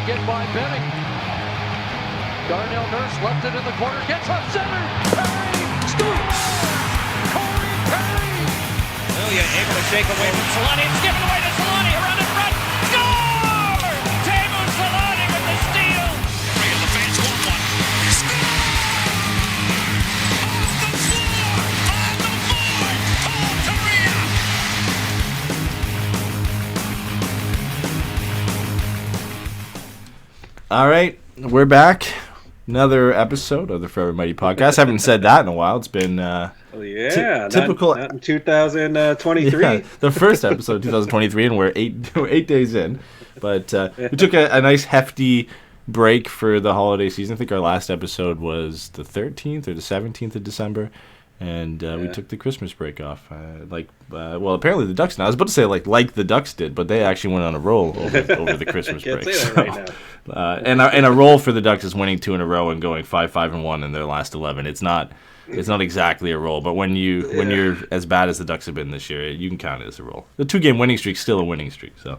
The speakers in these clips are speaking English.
again by Benning. Darnell Nurse left it in the corner, gets up center. Perry scores! Corey Perry! Ilya able to shake away from Solani. It's given away to Solani. Around in front. Score! Teemu Solani with the steal. Three of the fans want one. Score! Off the floor! On the board! Paul Kariya! All right, we're back. Another episode of the Forever Mighty podcast. Haven't said that in a while. It's been typical. Not in 2023. Yeah, the first episode of 2023, and we're eight days in. But we took a nice hefty break for the holiday season. I think our last episode was the 13th or the 17th of December. And we took the Christmas break off. Well, apparently the Ducks now. I was about to say like the Ducks did, but they actually went on a roll over the Christmas break. Say that right now. And a roll for the Ducks is winning 2 in a row and going 5-5-1 in their last 11. It's not exactly a roll, but when you're as bad as the Ducks have been this year, you can count it as a roll. The 2-game winning streak's still a winning streak. So.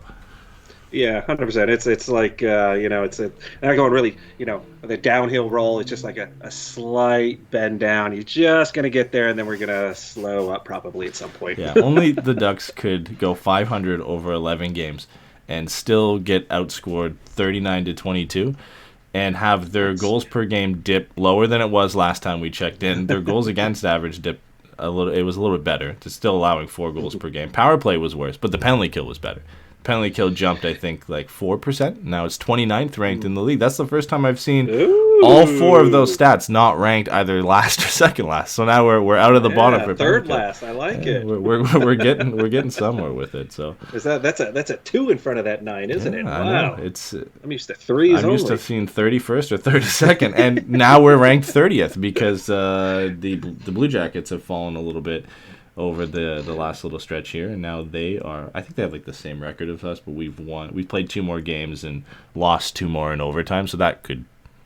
Yeah, 100%. It's like it's not going really the downhill roll. It's just like a slight bend down. You're just gonna get there, and then we're gonna slow up probably at some point. Yeah, only the Ducks could go 500 over 11 games and still get outscored 39-22, and have their goals per game dip lower than it was last time we checked in. Their goals against average dipped a little. It was a little bit better. To still allowing 4 goals per game. Power play was worse, but the penalty kill was better. Penalty kill jumped, I think, like 4%. Now it's 29th ranked in the league. That's the first time I've seen all 4 of those stats not ranked either last or second last. So now we're out of the bottom for third penalty last. I like it. We're getting somewhere with it. So that's a 2 in front of that 9, isn't it? I Wow. know. It's I'm used to 3s. I'm used to seeing 31st or 32nd, and now we're ranked 30th because the Blue Jackets have fallen a little bit over the last little stretch here, and now they are. I think they have like the same record as us, but we've played 2 more games and lost 2 more in overtime, so that could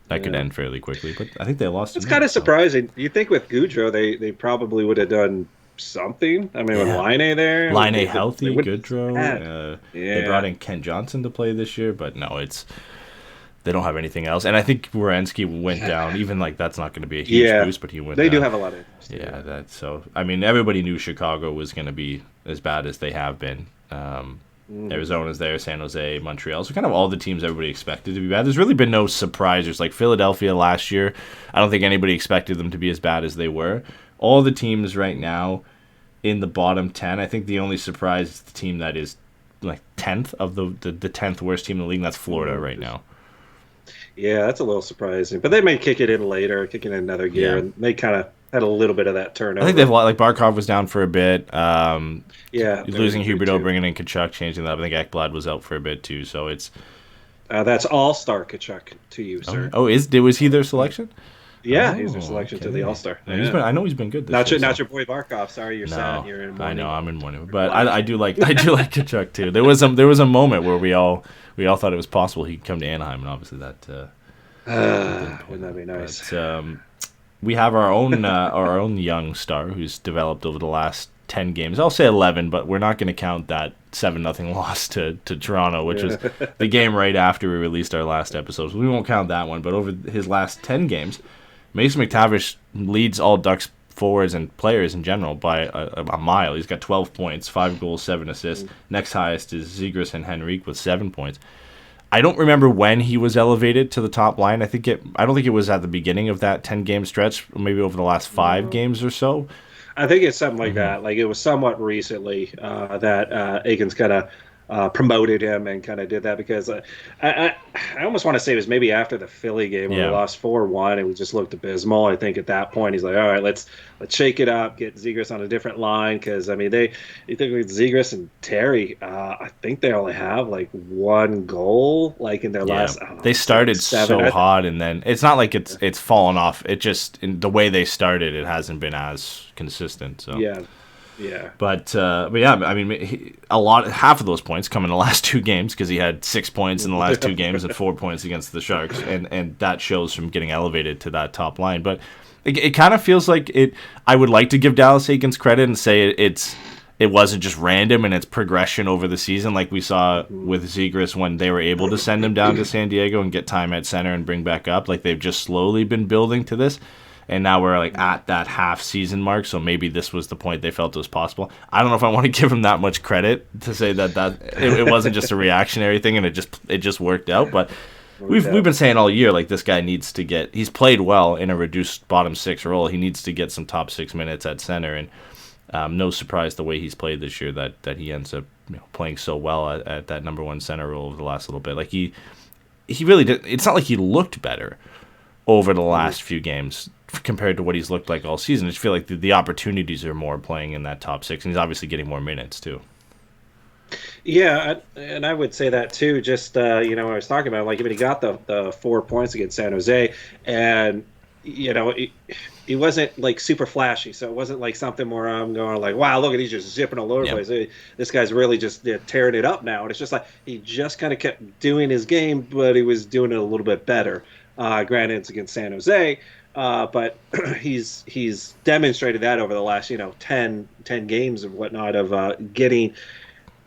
end fairly quickly. But I think they lost. It's kind of surprising. You think with Gaudreau they probably would have done something. I mean, with Laine there, Laine healthy, Gaudreau. They brought in Kent Johnson to play this year, but no, they don't have anything else. And I think Werenski went down. Even that's not going to be a huge boost, but he went down. They do have a lot of interest. Yeah, I mean, everybody knew Chicago was going to be as bad as they have been. Arizona's there, San Jose, Montreal. So kind of all the teams everybody expected to be bad. There's really been no surprisers. Like Philadelphia last year, I don't think anybody expected them to be as bad as they were. All the teams right now in the bottom 10, I think the only surprise is the team that is like 10th of the 10th worst team in the league, and that's Florida right now. Yeah, that's a little surprising. But they may kick it in later, kick it in another gear, and they kind of had a little bit of that turnover. I think they've Barkov was down for a bit. Losing Huberdeau, bringing in Tkachuk, changing that. I think Ekblad was out for a bit too. So it's that's All Star Tkachuk to you, sir. Was he their selection? Yeah, he's their selection to the All Star. Yeah. I know he's been good. Not your boy Barkov. Sorry, you're sad. You're in mourning. I know I'm in mourning, but I do like Tkachuk too. There was a moment where we all thought it was possible he could come to Anaheim, and obviously that. Wouldn't that be nice? But, we have our own young star who's developed over the last 10 games. I'll say 11, but we're not going to count that 7-0 loss to Toronto, which was the game right after we released our last episode. So we won't count that one. But over his last 10 games, Mason McTavish leads all Ducks forwards and players in general by a mile. He's got 12 points, 5 goals, 7 assists. Next highest is Zegras and Henrique with 7 points. I don't remember when he was elevated to the top line. I don't think it was at the beginning of that 10-game stretch, maybe over the last 5 games or so. I think it's something like that. Like it was somewhat recently that Aikens kind of promoted him and kind of did that because I almost want to say it was maybe after the Philly game when we lost 4-1 and we just looked abysmal. I think at that point he's like, all right, let's shake it up, get Zegras on a different line because I mean you think with Zegras and Terry, I think they only have like 1 goal like in their last. I don't know, they started so hot and then it's not like it's fallen off. It just in the way they started, it hasn't been as consistent. So yeah. But yeah, I mean, half of those points come in the last 2 games because he had 6 points in the last 2 games and 4 points against the Sharks, and that shows from getting elevated to that top line. But it kind of feels like it. I would like to give Dallas Aikens credit and say it's it wasn't just random and it's progression over the season like we saw with Zegras when they were able to send him down to San Diego and get time at center and bring back up. Like, they've just slowly been building to this, and now we're like at that half-season mark, so maybe this was the point they felt it was possible. I don't know if I want to give him that much credit to say that it wasn't just a reactionary thing and it just worked out, but we've been saying all year, like, this guy needs to get – he's played well in a reduced bottom six role. He needs to get some top 6 minutes at center, and no surprise the way he's played this year that he ends up playing so well at that number one center role over the last little bit. Like, he really did. It's not like he looked better over the last few games compared to what he's looked like all season. I just feel like the opportunities are more playing in that top six, and he's obviously getting more minutes too. Yeah, and I would say that too. Just I was talking about, like, even he got the 4 points against San Jose, and he wasn't like super flashy, so it wasn't like something where I'm going like, wow, look at, he's just zipping all over the place. This guy's really just tearing it up now. And it's just like he just kind of kept doing his game, but he was doing it a little bit better. Granted, it's against San Jose, but he's demonstrated that over the last 10 games and whatnot of getting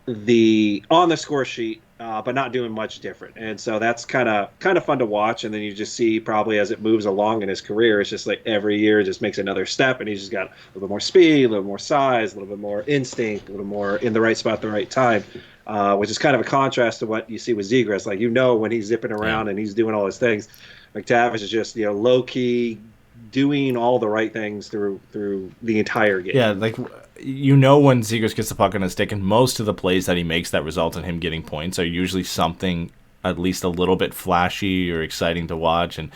the on the score sheet, but not doing much different. And so that's kind of fun to watch. And then you just see probably as it moves along in his career, it's just like every year just makes another step, and he's just got a little bit more speed, a little more size, a little bit more instinct, a little more in the right spot at the right time, which is kind of a contrast to what you see with Zegras. Like, when he's zipping around and he's doing all his things, McTavish is just low key doing all the right things through the entire game. Yeah, like, when Zegras gets the puck on his stick, and most of the plays that he makes that result in him getting points are usually something at least a little bit flashy or exciting to watch. And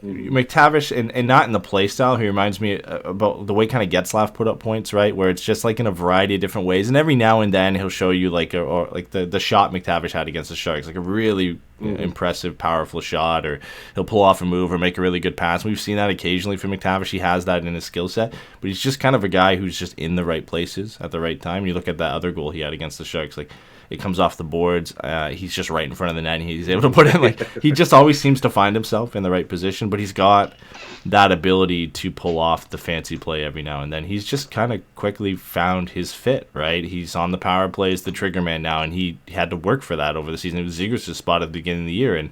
McTavish, and not in the play style, he reminds me about the way kind of Getzlaf put up points, right? Where it's just like in a variety of different ways. And every now and then he'll show you like the shot McTavish had against the Sharks, like a really impressive, powerful shot, or he'll pull off a move or make a really good pass. We've seen that occasionally from McTavish. He has that in his skill set, but he's just kind of a guy who's just in the right places at the right time. You look at that other goal he had against the Sharks, like, it comes off the boards. He's just right in front of the net, and he's able to put in, like, he just always seems to find himself in the right position, but he's got that ability to pull off the fancy play every now and then. He's just kind of quickly found his fit, right? He's on the power plays, the trigger man now, and he had to work for that over the season. It was Zegras' spot at the beginning of the year, and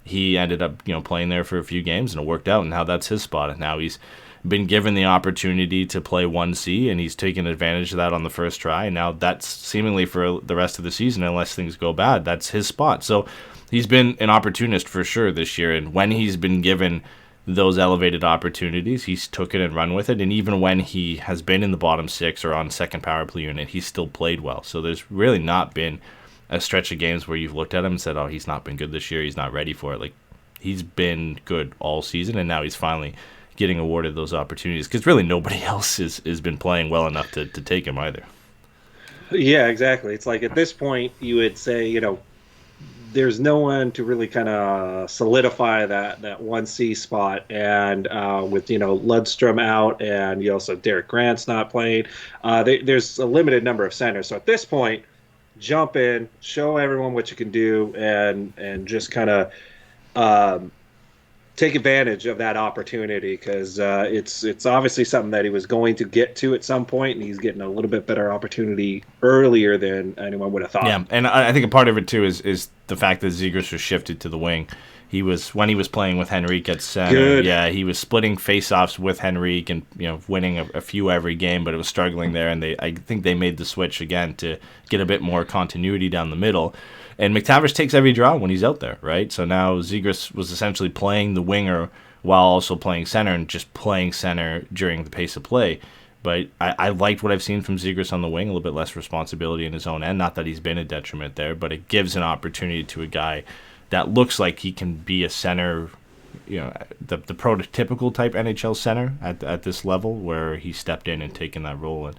he ended up playing there for a few games, and it worked out, and now that's his spot. And now he's been given the opportunity to play 1C, and he's taken advantage of that on the first try, and now that's seemingly for the rest of the season, unless things go bad, that's his spot. So he's been an opportunist for sure this year, and when he's been given those elevated opportunities, he's took it and run with it. And even when he has been in the bottom six or on second power play unit, he's still played well. So there's really not been a stretch of games where you've looked at him and said, oh, he's not been good this year, he's not ready for it. Like, he's been good all season, and now he's finally getting awarded those opportunities, because really nobody else has been playing well enough to take him either. Yeah, exactly. It's like at this point you would say, there's no one to really kind of solidify that 1C spot, and with Ludstrom out, and you also Derek Grant's not playing, there's a limited number of centers. So at this point, jump in, show everyone what you can do, and just kind of take advantage of that opportunity, because it's obviously something that he was going to get to at some point, and he's getting a little bit better opportunity earlier than anyone would have thought. Yeah, and I think a part of it too is the fact that Zegras was shifted to the wing. When he was playing with Henrique at center. Good. Yeah, he was splitting faceoffs with Henrique and winning a few every game, but it was struggling there. And I think they made the switch again to get a bit more continuity down the middle. And McTavish takes every draw when he's out there, right? So now Zegras was essentially playing the winger while also playing center, and just playing center during the pace of play. But I liked what I've seen from Zegras on the wing, a little bit less responsibility in his own end. Not that he's been a detriment there, but it gives an opportunity to a guy that looks like he can be a center, the prototypical type NHL center at this level, where he stepped in and taken that role. And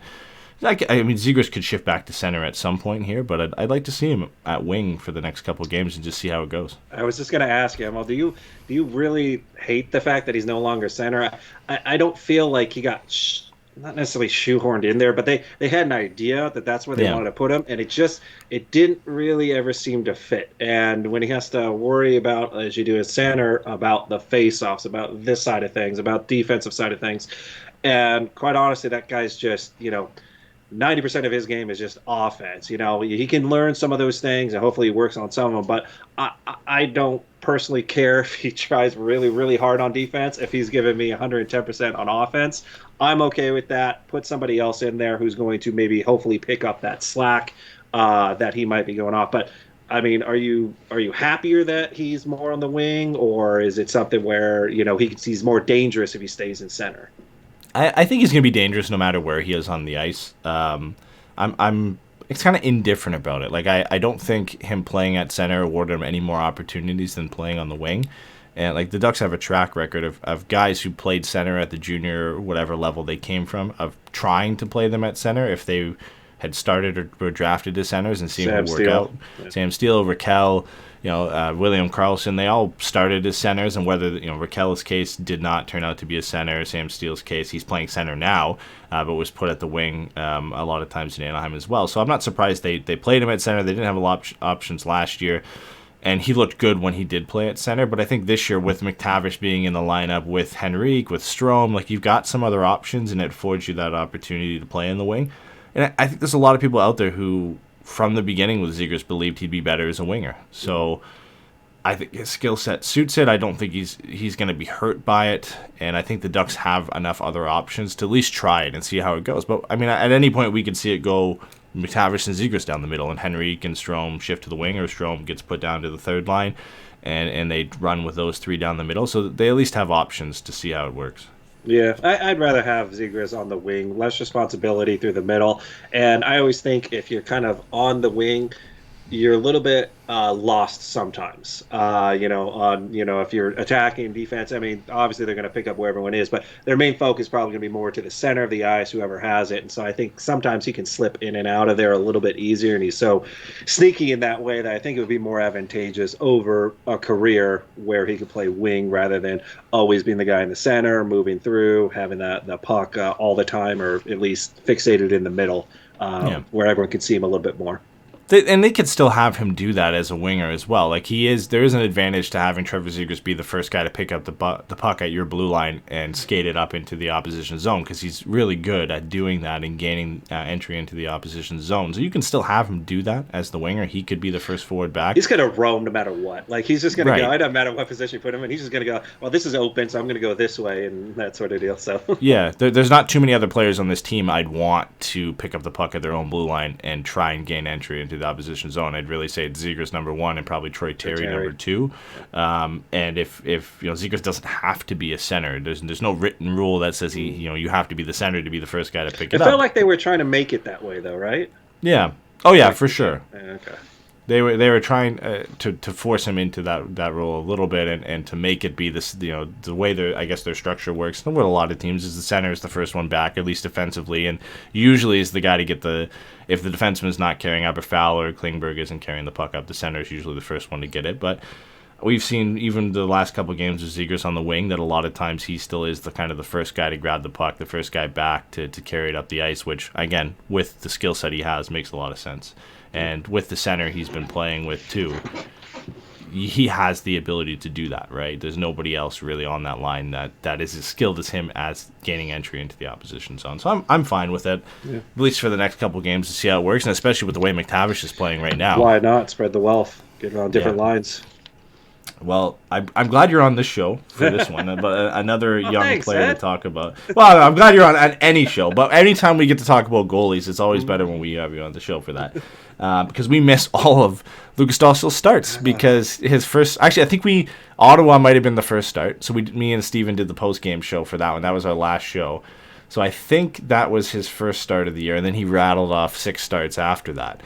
Zegras could shift back to center at some point here, but I'd like to see him at wing for the next couple of games and just see how it goes. I was just going to ask him, well, do you really hate the fact that he's no longer center? I don't feel like he got not necessarily shoehorned in there, but they had an idea that that's where they wanted to put him, and it didn't really ever seem to fit. And when he has to worry about, as you do as center, about the face-offs, about this side of things, about defensive side of things, and quite honestly, that guy's just 90% of his game is just offense. You know, he can learn some of those things, and hopefully he works on some of them. But I don't personally care if he tries really, really hard on defense. If he's giving me 110% on offense, I'm okay with that. Put somebody else in there who's going to maybe hopefully pick up that slack that he might be going off. But I mean, are you happier that he's more on the wing, or is it something where, you know, he's more dangerous if he stays in center? I think he's going to be dangerous no matter where he is on the ice. I'm it's kind of indifferent about it. Like, I don't think him playing at center awarded him any more opportunities than playing on the wing. And, like, the Ducks have a track record of guys who played center at the junior or whatever level they came from, of trying to play them at center if they had started or were drafted as centers and seeing it work out. Yeah. Sam Steele, Raquel, William Karlsson, they all started as centers, and whether, Raquel's case did not turn out to be a center, Sam Steele's case, he's playing center now, but was put at the wing a lot of times in Anaheim as well. So I'm not surprised they played him at center. They didn't have a lot of options last year, and he looked good when he did play at center. But I think this year, with McTavish being in the lineup, with Henrique, with Strome, like, you've got some other options, and it affords you that opportunity to play in the wing. And I think there's a lot of people out there who, from the beginning with Zegras, believed he'd be better as a winger. So I think his skill set suits it. I don't think he's going to be hurt by it. And I think the Ducks have enough other options to at least try it and see how it goes. But, I mean, at any point we could see it go McTavish and Zegras down the middle, and Henrique and Strome shift to the wing, or Strome gets put down to the third line, and they run with those three down the middle. So they at least have options to see how it works. Yeah, I'd rather have Zegras on the wing, less responsibility through the middle. And I always think if you're kind of on the wing, you're a little bit lost sometimes. If you're attacking defense, I mean, obviously they're going to pick up where everyone is, but their main focus is probably going to be more to the center of the ice, whoever has it. And so I think sometimes he can slip in and out of there a little bit easier, and he's so sneaky in that way that I think it would be more advantageous over a career where he could play wing rather than always being the guy in the center, moving through, having the puck all the time, or at least fixated in the middle, where everyone can see him a little bit more. They could still have him do that as a winger as well. Like, there is an advantage to having Trevor Zegras be the first guy to pick up the puck at your blue line and skate it up into the opposition zone, because he's really good at doing that and gaining entry into the opposition zone. So you can still have him do that as the winger. He could be the first forward back. He's going to roam no matter what. Like, he's just going to go, it doesn't matter what position you put him in. He's just going to go, well, this is open, so I'm going to go this way, and that sort of deal. So yeah, there's not too many other players on this team I'd want to pick up the puck at their own blue line and try and gain entry into the opposition zone. I'd really say it's Zegras number one, and probably Troy Terry number two. And if Zegras doesn't have to be a center, there's no written rule that says you have to be the center to be the first guy to pick it up. It felt like they were trying to make it that way, though, right? Yeah. Oh yeah, for sure. Okay. They were trying to force him into that role a little bit, and to make it be this, the way their structure works. And what a lot of teams is, the center is the first one back, at least defensively, and usually is the guy to get if the defenseman is not carrying up a foul, or Klingberg isn't carrying the puck up, the center is usually the first one to get it. But we've seen, even the last couple of games with Zegras on the wing, that a lot of times he still is the kind of the first guy to grab the puck, the first guy back to carry it up the ice, which, again, with the skill set he has, makes a lot of sense. And with the center he's been playing with too, he has the ability to do that, right? There's nobody else really on that line that is as skilled as him as gaining entry into the opposition zone. So I'm fine with it, at least for the next couple of games, to see how it works, and especially with the way McTavish is playing right now. Why not spread the wealth, get it on different lines? Well, I'm glad you're on this show for this one, but another young player Ed. to talk about. Well, I'm glad you're on any show, but anytime we get to talk about goalies, it's always better when we have you on the show for that. Because we miss all of Lukas Dostal's starts, because his first... Actually, I think Ottawa might have been the first start, so me and Steven did the post-game show for that one. That was our last show. So I think that was his first start of the year, and then he rattled off 6 starts after that.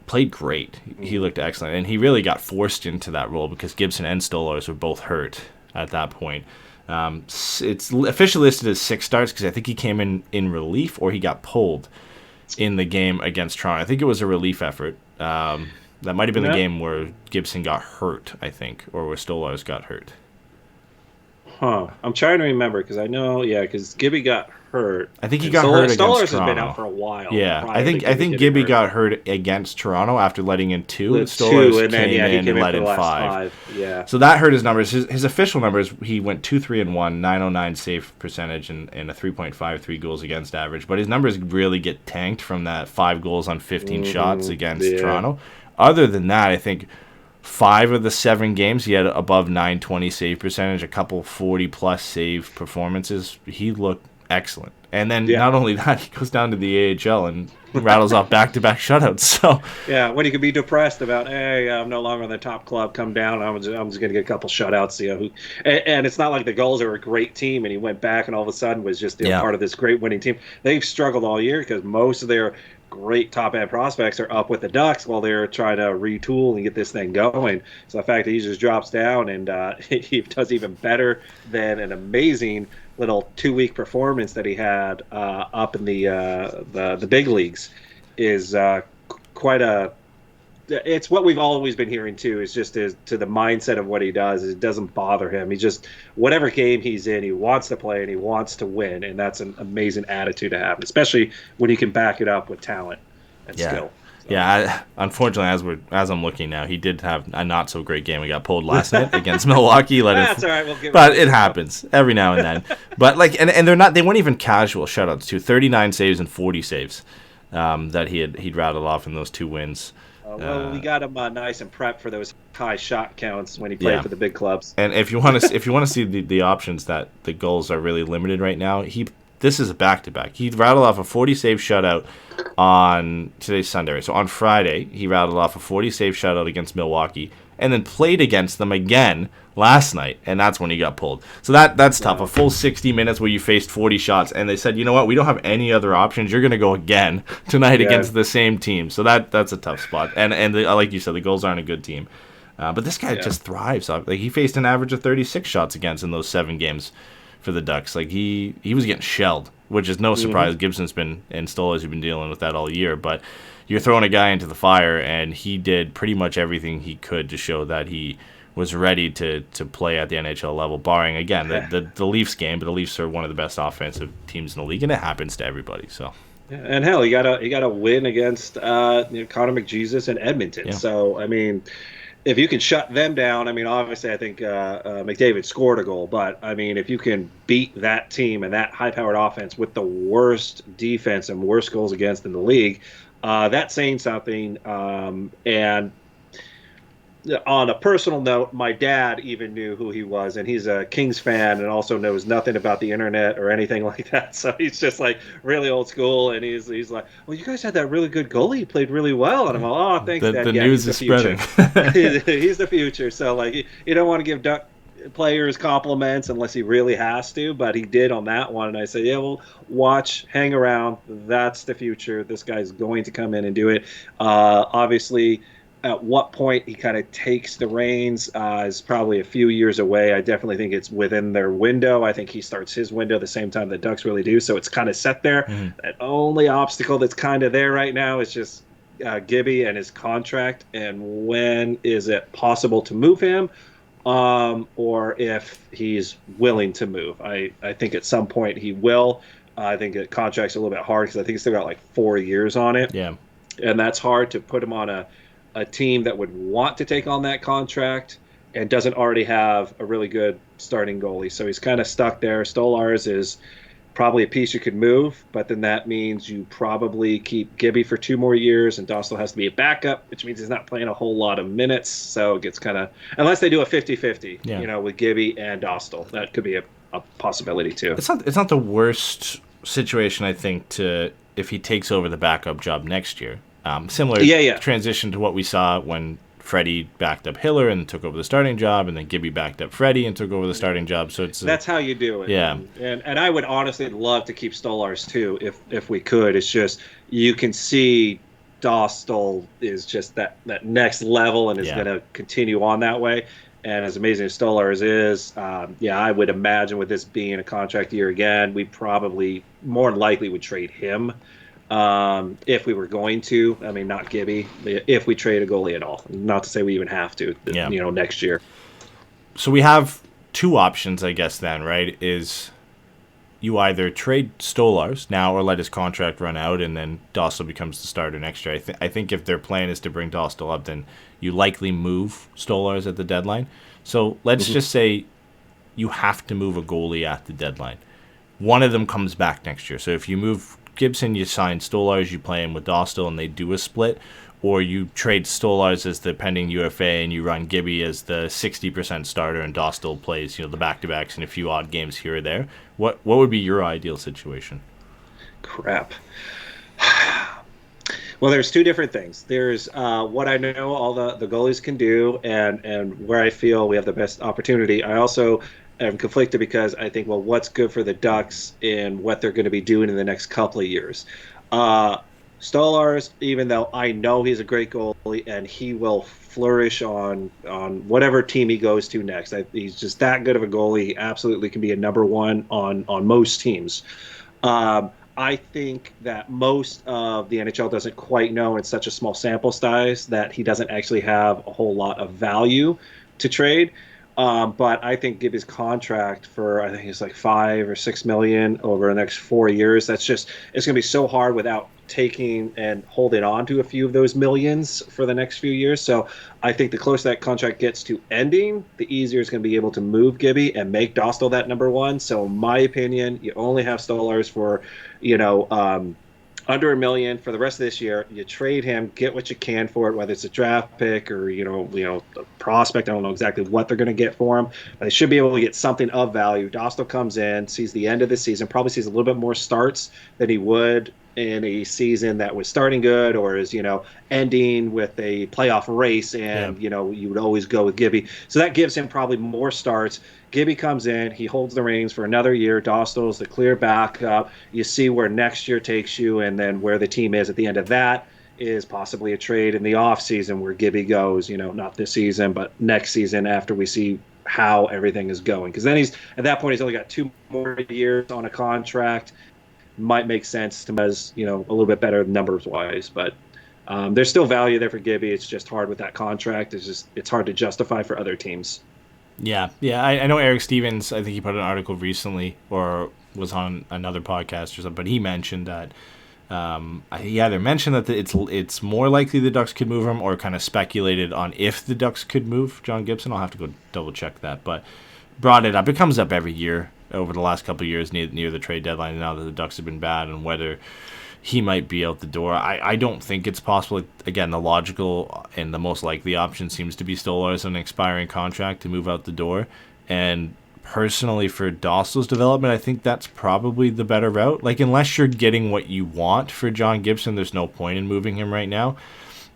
Played great. He looked excellent, and he really got forced into that role because Gibson and Stolarz were both hurt at that point. It's officially listed as 6 starts because I think he came in relief, or he got pulled in the game against Toronto. I think it was a relief effort. That might have been the game where Gibson got hurt, I think, or where Stolarz got hurt. I'm trying to remember, because I know, because Gibby got hurt. I think he got hurt against Toronto. Stolarz has been out for a while. Yeah, I think Gibby got hurt against Toronto after letting in 2. Stolarz came in and let in 5. Yeah. So that hurt his numbers. His official numbers, he went 2-3-1, 909 save percentage, and a 3.53 goals against average. But his numbers really get tanked from that 5 goals on 15 shots against Toronto. Other than that, I think 5 of the 7 games, he had above 920 save percentage, a couple 40-plus save performances. He looked excellent. And then not only that, he goes down to the AHL and rattles off back-to-back shutouts. So yeah, when you could be depressed about, hey, I'm no longer on the top club, come down, I'm just going to get a couple shutouts. And it's not like the Gulls are a great team, and he went back and all of a sudden was just part of this great winning team. They've struggled all year because most of their great top-end prospects are up with the Ducks while they're trying to retool and get this thing going. So the fact that he just drops down and he does even better than an amazing little 2-week performance that he had up in the big leagues is quite a. It's what we've always been hearing too. Is just to the mindset of what he does. It doesn't bother him. He just whatever game he's in, he wants to play and he wants to win, and that's an amazing attitude to have, especially when you can back it up with talent and skill. So. Yeah, unfortunately, as I'm looking now, he did have a not so great game. We got pulled last night against Milwaukee. That's all right. But it happens every now and then. But and they weren't even casual shutouts too. 39 saves and 40 saves that he'd rattled off in those 2 wins. We got him nice and prepped for those high shot counts when he played for the big clubs. And if you want to see the options that the Gulls are really limited right now, this is a back-to-back. He rattled off a 40-save shutout on today's Sunday. So on Friday, he rattled off a 40-save shutout against Milwaukee, and then played against them again last night, and that's when he got pulled. So that's tough. A full 60 minutes where you faced 40 shots, and they said, you know what, we don't have any other options. You're going to go again tonight against the same team. So that's a tough spot. And like you said, the Gulls aren't a good team. But this guy just thrives. Like, he faced an average of 36 shots against in those 7 games for the Ducks. Like, he was getting shelled, which is no surprise. Gibson's been, and Stolarz have been dealing with that all year. But you're throwing a guy into the fire, and he did pretty much everything he could to show that he was ready to play at the NHL level, barring, again, the Leafs game. But the Leafs are one of the best offensive teams in the league, and it happens to everybody. So. And hell, you got a win against Connor McJesus in Edmonton. Yeah. So, I mean, if you can shut them down, I mean, obviously I think McTavish scored a goal, but I mean, if you can beat that team and that high-powered offense with the worst defense and worst goals against in the league, that's saying something. And on a personal note, my dad even knew who he was, and he's a Kings fan and also knows nothing about the internet or anything like that. So he's just like really old school, and he's like, "Well, you guys had that really good goalie. He played really well." And I'm like, "Oh, thanks, Dad." The news is spreading. He's the future. So like, you don't want to give Duck players compliments unless he really has to, but he did on that one. And I said, yeah, well, watch, hang around. That's the future. This guy's going to come in and do it. Obviously, at what point he kind of takes the reins is probably a few years away. I definitely think it's within their window. I think he starts his window the same time the Ducks really do, so it's kind of set there. That only obstacle that's kind of there right now is just Gibby and his contract, and when is it possible to move him, or if he's willing to move. I think at some point he will. I think the contract's a little bit hard because I think he's still got like 4 years on it. Yeah, and that's hard to put him on a team that would want to take on that contract and doesn't already have a really good starting goalie. So he's kind of stuck there. Stolarz is probably a piece you could move, but then that means you probably keep Gibby for 2 more years, and Dostal has to be a backup, which means he's not playing a whole lot of minutes. So it gets kind of, unless they do a 50-50, with Gibby and Dostal, that could be a possibility too. It's not the worst situation, I think, if he takes over the backup job next year. Similar transition to what we saw when Freddie backed up Hiller and took over the starting job, and then Gibby backed up Freddie and took over the starting job. So that's how you do it. Yeah, and I would honestly love to keep Stolarz too, if we could. It's just you can see Dostal is just that next level and is going to continue on that way. And as amazing as Stolarz is, I would imagine with this being a contract year again, we probably more than likely would trade him. If we were going to, I mean, not Gibby, if we trade a goalie at all. Not to say we even have to, next year. So we have 2 options, I guess, then, right? Is you either trade Stolarz now or let his contract run out, and then Dostal becomes the starter next year. I think if their plan is to bring Dostal up, then you likely move Stolarz at the deadline. So let's just say you have to move a goalie at the deadline. One of them comes back next year. So if you move Gibson, you sign Stolarz, you play him with Dostal, and they do a split. Or you trade Stolarz as the pending UFA, and you run Gibby as the 60% starter, and Dostal plays, the back-to-backs and a few odd games here or there. What would be your ideal situation? Crap. Well, there's two different things. There's what I know all the goalies can do, and where I feel we have the best opportunity. I also am conflicted because I think, well, what's good for the Ducks and what they're going to be doing in the next couple of years. Stolarz, even though I know he's a great goalie and he will flourish on whatever team he goes to next. He's just that good of a goalie. He absolutely can be a number one on most teams. I think that most of the NHL doesn't quite know, in such a small sample size, that he doesn't actually have a whole lot of value to trade. But I think Gibby's contract for, I think it's like $5 or $6 million over the next 4 years. It's going to be so hard without taking and holding on to a few of those millions for the next few years. So I think the closer that contract gets to ending, the easier it's going to be able to move Gibby and make Dostal that number one. So in my opinion, you only have Stolarz for, under $1 million for the rest of this year. You trade him, get what you can for it, whether it's a draft pick or a prospect. I don't know exactly what they're going to get for him, but they should be able to get something of value. Dostal comes in, sees the end of the season, probably sees a little bit more starts than he would in a season that was starting good or is ending with a playoff race, and you would always go with Gibby. So that gives him probably more starts. Gibby comes in, he holds the reins for another year. Dostal's the clear backup. You see where next year takes you, and then where the team is at the end of that is possibly a trade in the off season where Gibby goes, not this season, but next season after we see how everything is going. Because then at that point, he's only got 2 more years on a contract. Might make sense to him as, a little bit better numbers wise, but there's still value there for Gibby. It's just hard with that contract. It's hard to justify for other teams. Yeah. I know Eric Stevens, I think he put an article recently or was on another podcast or something, but he mentioned that he either mentioned that it's more likely the Ducks could move him, or kind of speculated on if the Ducks could move John Gibson. I'll have to go double check that, but brought it up. It comes up every year over the last couple of years near the trade deadline, now that the Ducks have been bad, and whether he might be out the door. I don't think it's possible. Again, the logical and the most likely option seems to be Stolarz on an expiring contract to move out the door. And personally, for Dostal's development, I think that's probably the better route. Like, unless you're getting what you want for John Gibson, there's no point in moving him right now.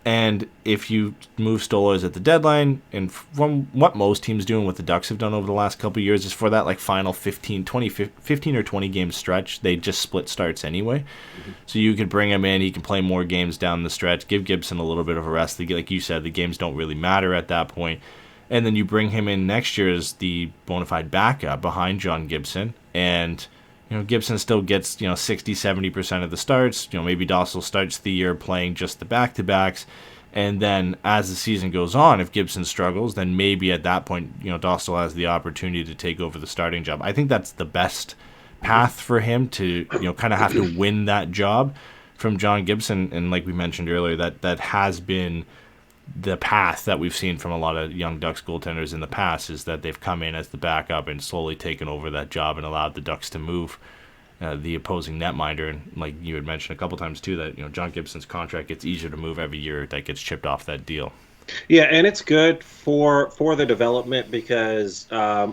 And if you move Stolarz at the deadline, and from what most teams do and what the Ducks have done over the last couple of years, is for that final 15 or 20 game stretch, they just split starts anyway. Mm-hmm. So you could bring him in, he can play more games down the stretch, give Gibson a little bit of a rest. Like you said, the games don't really matter at that point. And then you bring him in next year as the bona fide backup behind John Gibson. And Gibson still gets 60-70% of the starts. Maybe Dostal starts the year playing just the back-to-backs, and then as the season goes on, if Gibson struggles, then maybe at that point Dostal has the opportunity to take over the starting job. I think that's the best path for him to kind of have to win that job from John Gibson. And like we mentioned earlier, that has been the path that we've seen from a lot of young Ducks goaltenders in the past, is that they've come in as the backup and slowly taken over that job and allowed the Ducks to move the opposing netminder. And like you had mentioned a couple times too, that John Gibson's contract gets easier to move every year that gets chipped off that deal. Yeah, and it's good for the development, because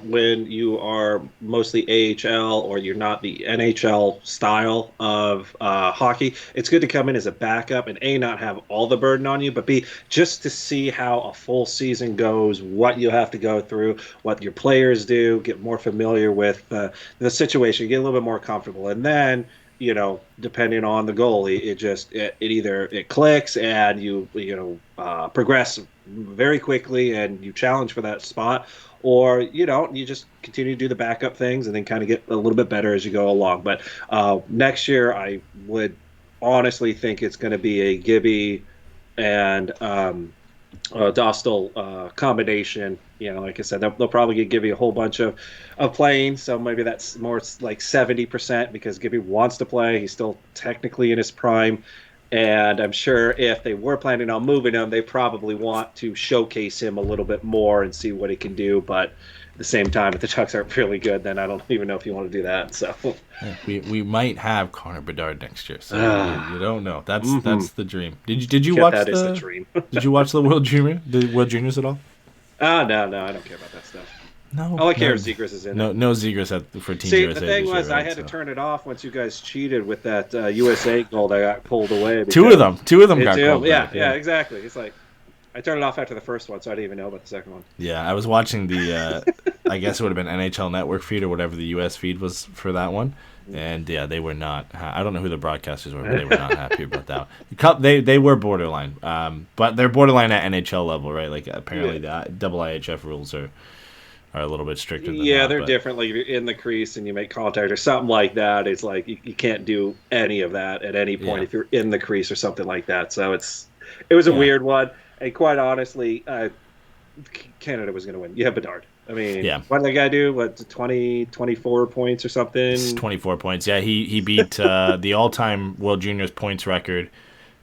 when you are mostly AHL or you're not the NHL style of hockey, it's good to come in as a backup and A, not have all the burden on you, but B, just to see how a full season goes, what you have to go through, what your players do, get more familiar with the situation, get a little bit more comfortable. And then depending on the goalie, it either clicks and you progress very quickly and you challenge for that spot, or you don't. You just continue to do the backup things and then kind of get a little bit better as you go along. But next year, I would honestly think it's going to be a Gibby and Dostal combination. Like I said, they'll probably give you a whole bunch of playing. So maybe that's more like 70% because Gibby wants to play. He's still technically in his prime. And I'm sure if they were planning on moving him, they probably want to showcase him a little bit more and see what he can do. But at the same time, if the Ducks aren't really good, then I don't even know if you want to do that. So we might have Connor Bedard next year. So you don't know. That's the dream. Did you watch that is the dream. Did you watch the World Juniors at all? No, I don't care about that stuff. No. All I care is Zegras is in it. No Zegras for Team See, USA. the thing was, I had to turn it off once you guys cheated with that USA goal that got pulled away. Two of them got pulled. Yeah, exactly. It's like I turned it off after the first one, so I didn't even know about the second one. Yeah, I was watching the, I guess it would have been NHL Network feed or whatever the US feed was for that one. And yeah, they were not. I don't know who the broadcasters were, but they were not happy about that. They were borderline, but they're borderline at NHL level, right? Like apparently the IHF rules are a little bit stricter than that. Yeah, they're different. Like if you're in the crease and you make contact or something like that, it's like you can't do any of that at any point if you're in the crease or something like that. So it was a weird one. And quite honestly, Canada was going to win. You have Bedard. I mean, what did that guy do? 24 points or something? It's 24 points. Yeah, he beat the all-time World Juniors points record.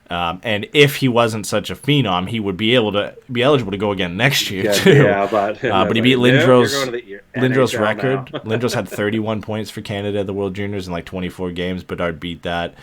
And if he wasn't such a phenom, he would be eligible to go again next year too. Yeah, but he beat Lindros' NHL record. Lindros had 31 points for Canada at the World Juniors in like 24 games. Bedard beat that.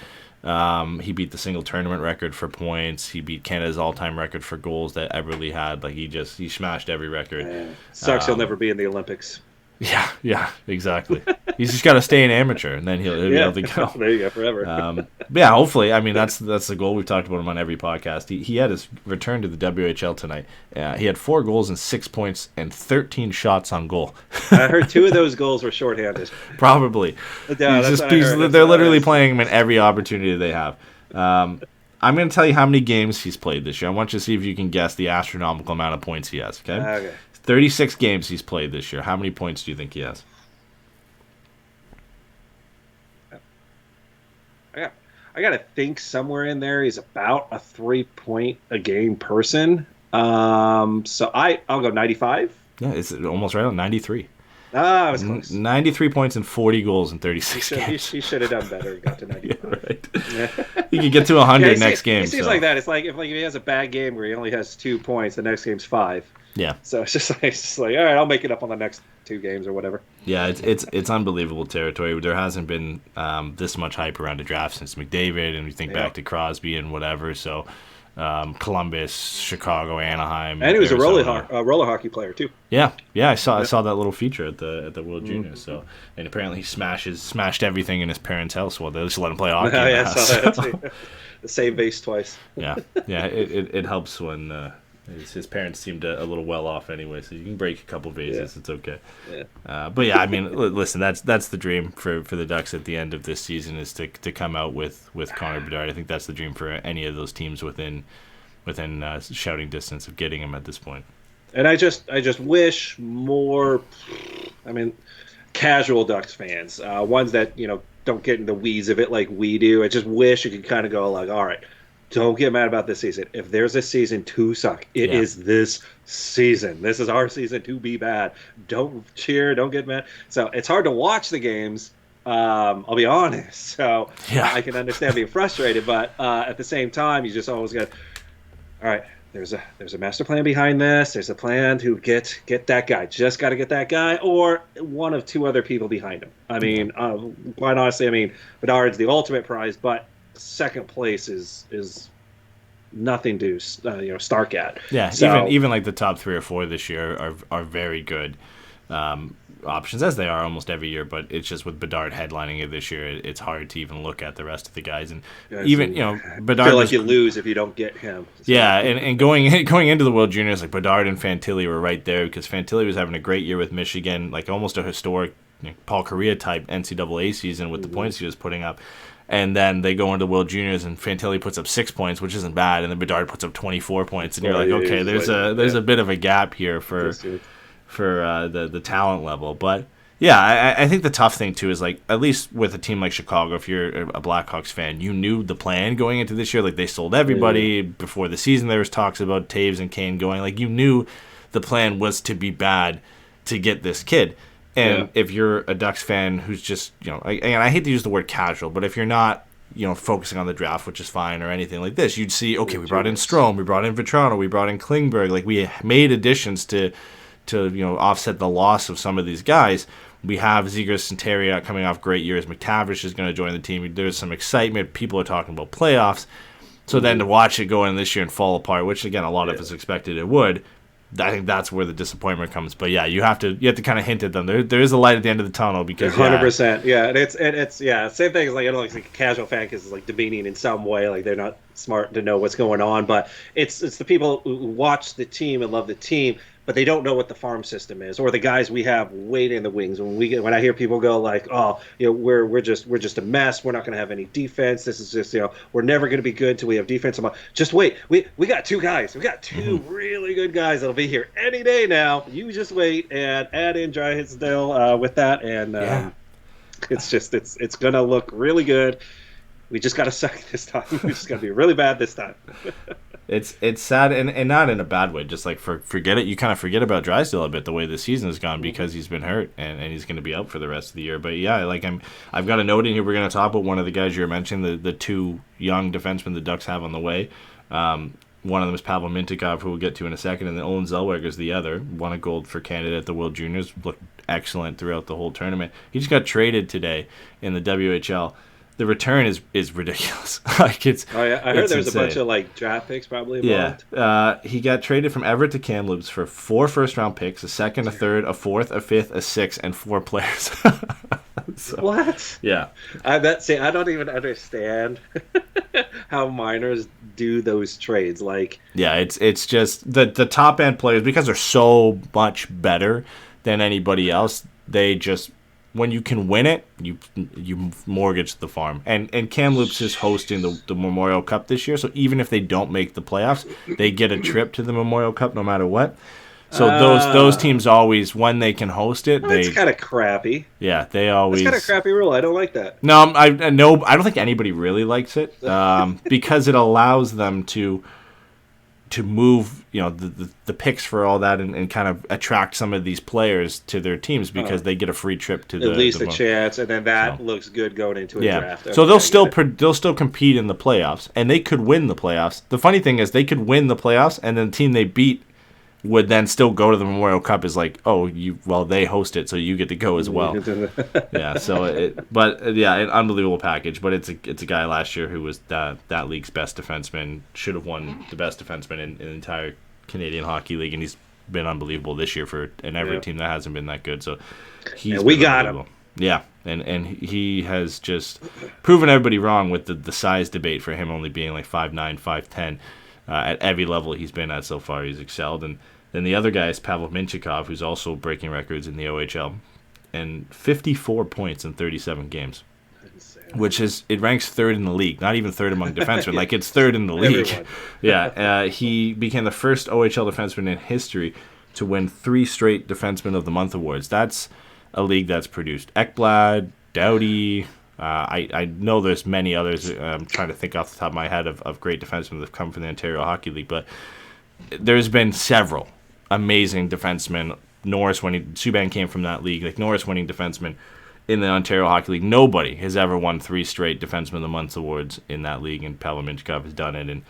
He beat the single tournament record for points. He beat Canada's all-time record for goals that Everly had. Like he smashed every record. Sucks he'll never be in the Olympics. Yeah, exactly. He's just got to stay an amateur, and then he'll be able to go. There you go, forever. Yeah, hopefully. I mean, that's the goal. We've talked about him on every podcast. He had his return to the WHL tonight. He had 4 goals and 6 points and 13 shots on goal. I heard 2 of those goals were shorthanded. Probably. Yeah, they're literally playing him in every opportunity they have. I'm going to tell you how many games he's played this year. I want you to see if you can guess the astronomical amount of points he has. Okay. 36 games he's played this year. How many points do you think he has? I got to think somewhere in there he's about a 3-point a game person. So I'll go 95. Yeah, it's almost right on 93. I was close. 93 points and 40 goals in 36 games. He should have done better. He got to 95. Right. He could get to 100 next game. It seems like that. It's like if he has a bad game where he only has 2 points, the next game's 5. Yeah. So it's just like all right, I'll make it up on the next 2 games or whatever. Yeah, it's unbelievable territory. There hasn't been this much hype around a draft since McDavid, and you think back to Crosby and whatever. So Columbus, Chicago, Anaheim, and he was a roller hockey player too. Yeah. I saw that little feature at the World Juniors. So, and apparently he smashed everything in his parents' house. Well, they just let him play hockey. I saw that too. The same base twice. Yeah. It helps when. His parents seemed a little well off anyway, so you can break a couple vases. It's okay. Yeah. But yeah, I mean, listen, that's the dream for the Ducks at the end of this season is to come out with Connor Bedard. I think that's the dream for any of those teams within shouting distance of getting him at this point. And I just wish more. I mean, casual Ducks fans, ones that don't get in the weeds of it like we do. I just wish you could kind of go like, all right. Don't get mad about this season. If there's a season to suck, it is this season. This is our season to be bad. Don't cheer. Don't get mad. So it's hard to watch the games. I'll be honest. So I can understand being frustrated, but at the same time, you just always got. All right, there's a master plan behind this. There's a plan to get that guy. Just got to get that guy, or one of 2 other people behind him. I mean, quite honestly, I mean, Bedard's the ultimate prize, but. Second place is nothing to start at. Yeah, so, even like the top 3 or 4 this year are very good options, as they are almost every year. But it's just with Bedard headlining it this year, it's hard to even look at the rest of the guys. And even Bedard, I feel like you lose if you don't get him. So. Yeah, and going into the World Juniors, like Bedard and Fantilli were right there because Fantilli was having a great year with Michigan, like almost a historic Paul Kariya type NCAA season with the points he was putting up. And then they go into World Juniors, and Fantilli puts up 6 points, which isn't bad, and then Bedard puts up 24 points, and you're like, okay, there's a bit of a gap here for the talent level. But Yeah, I think the tough thing, too, is, like, at least with a team like Chicago, if you're a Blackhawks fan, you knew the plan going into this year. Like, they sold everybody. Before the season, there was talks about Taves and Kane going. Like, you knew the plan was to be bad to get this kid. And if you're a Ducks fan who's just, and I hate to use the word casual, but if you're not, focusing on the draft, which is fine, or anything like this, you'd see, okay, we brought in Strome, we brought in Vetrano, we brought in Klingberg. Like, we made additions to offset the loss of some of these guys. We have Zegras and Terriot coming off great years. McTavish is going to join the team. There's some excitement. People are talking about playoffs. So then to watch it go in this year and fall apart, which again a lot of us expected it would, I think that's where the disappointment comes. But yeah, you have to kind of hint at them. There is a light at the end of the tunnel because 100%. Yeah, and it's same thing as like like a casual fan because it's like demeaning in some way. Like they're not smart to know what's going on, but it's the people who watch the team and love the team, but they don't know what the farm system is, or the guys we have waiting in the wings. When I hear people go like, "Oh, we're just a mess. We're not going to have any defense. This is just we're never going to be good until we have defense." I'm like, just wait. We got two guys. We got two really good guys that'll be here any day now. You just wait and add in Drysdale with that, and it's going to look really good. We just got to suck this time. We just got to be really bad this time. It's sad and not in a bad way. Just like forget it. You kind of forget about Drysdale a bit the way the season has gone because he's been hurt and he's going to be out for the rest of the year. But yeah, like I've got a note in here. We're going to talk about one of the guys you were mentioning, the two young defensemen the Ducks have on the way. One of them is Pavel Mintyukov, who we'll get to in a second, and then Olen Zellweger is the other. Won a gold for Canada at the World Juniors. Looked excellent throughout the whole tournament. He just got traded today in the WHL. The return is ridiculous. Like I heard there's insane. A bunch of like draft picks probably involved. Yeah, he got traded from Everett to Kamloops for 4 first-round picks, a second, a third, a fourth, a fifth, a sixth, and 4 players. So, what? Yeah, I don't even understand how minors do those trades. Like, yeah, it's just the top end players, because they're so much better than anybody else. They just, when you can win it, you mortgage the farm. And Kamloops is hosting the Memorial Cup this year, so even if they don't make the playoffs, they get a trip to the Memorial Cup no matter what. So those teams always, when they can host it, that's kind of crappy. Yeah, they always. That's kind of crappy rule. I don't like that. No, I don't think anybody really likes it because it allows them to move, the picks for all that and kind of attract some of these players to their teams because they get a free trip to at least a chance, and then that looks good going into a draft. Okay, so they'll still compete in the playoffs, and they could win the playoffs. The funny thing is they could win the playoffs, and then the team they beat would then still go to the Memorial Cup. Is like, they host it, so you get to go as well. Yeah, so an unbelievable package. But it's a guy last year who was that league's best defenseman, should have won the best defenseman in the entire Canadian Hockey League, and he's been unbelievable this year for an Everett team that hasn't been that good. So we got him. Yeah, and he has just proven everybody wrong with the size debate for him only being like 5'9", 5'10". At every level he's been at so far, he's excelled. And then the other guy is Pavel Mintyukov, who's also breaking records in the OHL, and 54 points in 37 games, which it ranks third in the league. Not even third among defensemen, like it's third in the league. Everyone. Yeah, he became the first OHL defenseman in history to win 3 straight Defenseman of the Month awards. That's a league that's produced Ekblad, Doughty. I know there's many others. I'm trying to think off the top of my head of great defensemen that have come from the Ontario Hockey League, but there's been several amazing defensemen. Subban came from that league, like Norris winning defensemen in the Ontario Hockey League. Nobody has ever won 3 straight Defenseman of the Month awards in that league, and Pavel Mintyukov has done it. And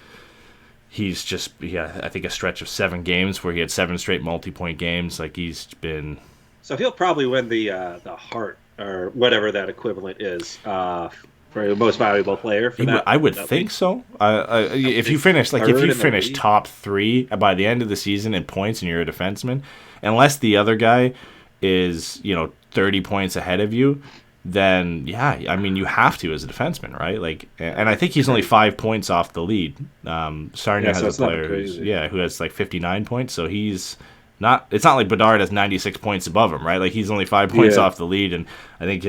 he's just, I think a stretch of 7 games where he had 7 straight multi-point games. Like he's been. So he'll probably win the Hart or whatever that equivalent is for the most valuable player. For that, I would think so. If you finish top 3 by the end of the season in points and you're a defenseman, unless the other guy is 30 points ahead of you, then you have to as a defenseman, right? Like, and I think he's only 5 points off the lead. Sarnia has a player who has like 59 points, so he's. It's not like Bedard has 96 points above him, right? Like he's only 5 points off the lead, and I think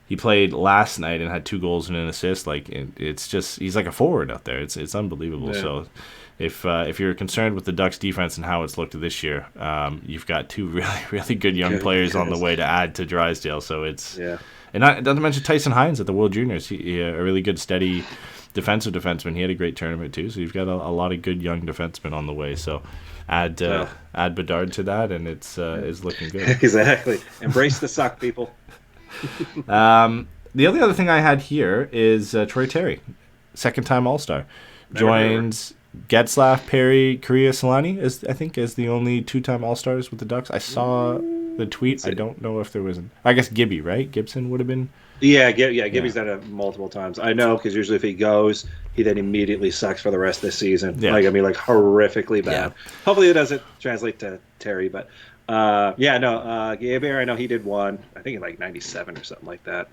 he played last night and had 2 goals and an assist. Like it's just he's like a forward out there. It's unbelievable. Yeah. So if you're concerned with the Ducks defense and how it's looked this year, you've got two really, really good young players on the way to add to Drysdale. So it's and not to mention Tyson Hines at the World Juniors. He a really good, steady defensive defenseman. He had a great tournament too. So you've got a lot of good young defensemen on the way. So add Bedard to that, and it's looking good. Exactly. Embrace the suck, people. The only other thing I had here is Troy Terry, second-time All-Star, joins Getzlaf, Perry, Correa, Solani is the only two-time All-Stars with the Ducks. I saw the tweet. I don't know if there was I guess Gibby, right? Gibson would have been. Yeah, Gibby's done it multiple times. I know, because usually if he goes, he then immediately sucks for the rest of the season. Yeah. Like horrifically bad. Yeah. Hopefully it doesn't translate to Terry, but Gabriel, I know he did one. I think in like 97 or something like that.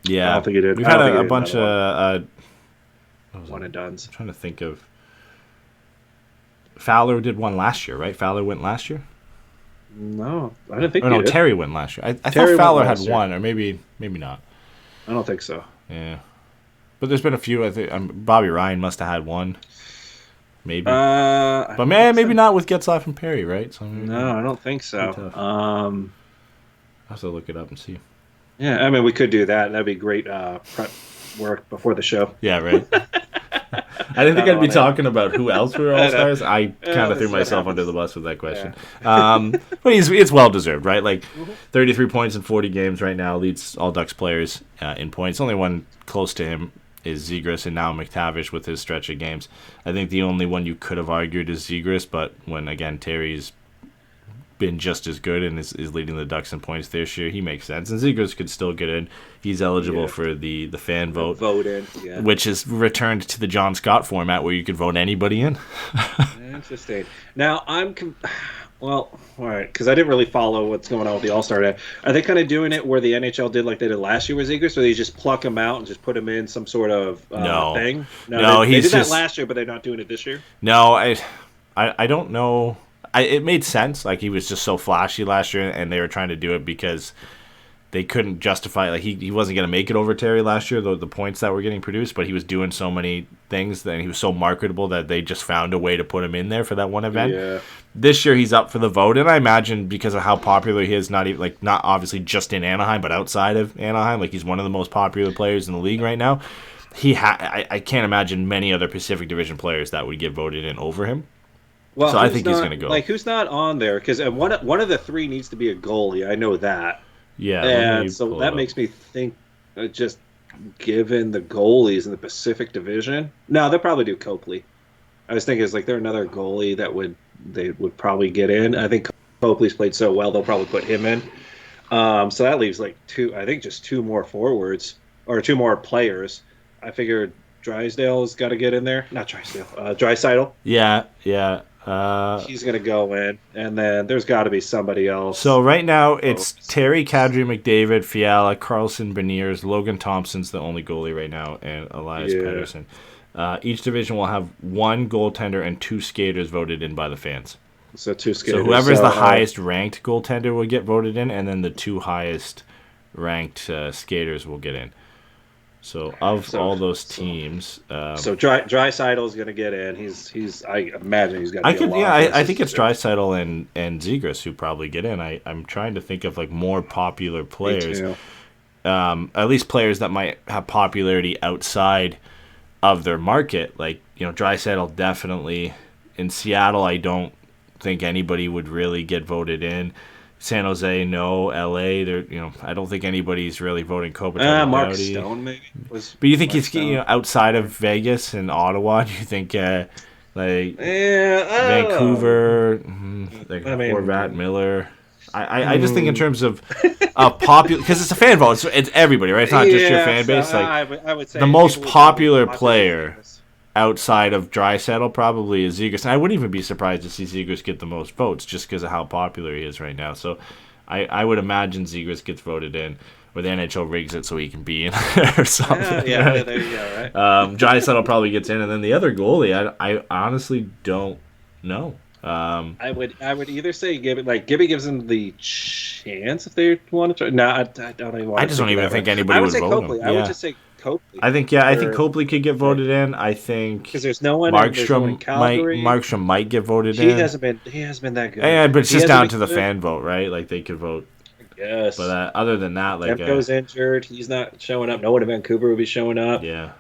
Yeah, I don't think he did. We've had a bunch of one and dones. I'm trying to think of. Fowler did one last year, right? Fowler went last year. No, I didn't think. No, Terry went last year. I thought Fowler had one, or maybe not. I don't think so. Yeah, but there's been a few. I think Bobby Ryan must have had one. Maybe, but maybe not with Getzlaf and Perry, right? So no, I don't think so. I'll have to look it up and see. Yeah, I mean, we could do that. That'd be great prep work before the show. Yeah, right. I didn't think I'd be talking about who else were All-Stars. I kind of threw myself under the bus with that question. Yeah. But it's well-deserved, right? Like, 33 points in 40 games right now, leads all Ducks players in points. Only one close to him is Zegras, and now McTavish with his stretch of games. I think the only one you could have argued is Zegras, but when, again, Terry's been just as good and is leading the Ducks in points this year, he makes sense. And Zegras could still get in. He's eligible for the fan vote, which is returned to the John Scott format where you could vote anybody in. Interesting. Now, all right, because I didn't really follow what's going on with the All-Star Day. Are they kind of doing it where the NHL did like they did last year with Zegras, or they just pluck him out and just put him in some sort of thing? No, they did that last year, but they're not doing it this year? No, I don't know. It made sense. Like, he was just so flashy last year, and they were trying to do it because they couldn't justify. Like, he wasn't going to make it over Terry last year, the points that were getting produced, but he was doing so many things that he was so marketable that they just found a way to put him in there for that one event. Yeah. This year he's up for the vote, and I imagine because of how popular he is, not obviously just in Anaheim, but outside of Anaheim, like, he's one of the most popular players in the league right now. I can't imagine many other Pacific Division players that would get voted in over him. Well, so I think he's going to go. Like, who's not on there? Because one of the three needs to be a goalie. I know that. Yeah. And so that makes me think, just given the goalies in the Pacific Division, no, they'll probably do Copley. I was thinking, they're another goalie that they would probably get in. I think Copley's played so well, they'll probably put him in. So that leaves just two more forwards or two more players. I figured Drysdale's got to get in there. Not Drysdale. Draisaitl. Yeah. He's going to go in, and then there's got to be somebody else. So right now it's Terry, Kadri, McDavid, Fiala, Carlson, Beniers, Logan Thompson's the only goalie right now, and Elias Pettersson. Each division will have one goaltender and two skaters voted in by the fans. So two skaters. So whoever's the highest ranked goaltender will get voted in, and then the two highest ranked skaters will get in. So all those teams, so Draisaitl's going to get in. I imagine he's got. I think it's Draisaitl and Zegras who probably get in. I'm trying to think of like more popular players, at least players that might have popularity outside of their market. Like, Draisaitl definitely. In Seattle, I don't think anybody would really get voted in. San Jose, no. LA, I don't think anybody's really voting Kopitar. Mark Stone, maybe. But you think he's outside of Vegas and Ottawa? Do you think Vancouver, Horvat, Miller? I just think in terms of popular, because it's a fan vote. It's everybody, right? It's not just your fan base. I would say the most popular player outside of Draisaitl probably is Zegras. And I wouldn't even be surprised to see Zegras get the most votes just because of how popular he is right now. So I would imagine Zegras gets voted in, or the NHL rigs it so he can be in or something. Yeah, there you go, right? Draisaitl probably gets in, and then the other goalie, I honestly don't know. I would either say Gibby gives him the chance if they want to try. No, I don't even want to. I just don't even think anybody would vote Copley. him. I would just say Copley. I think Copley could get voted in. I think because there's no one. Markstrom might get voted in. He hasn't been that good. Yeah, but it's just down to the fan vote, right? Like they could vote. Yes. But other than that, like Demko's injured. He's not showing up. No one in Vancouver will be showing up. Yeah.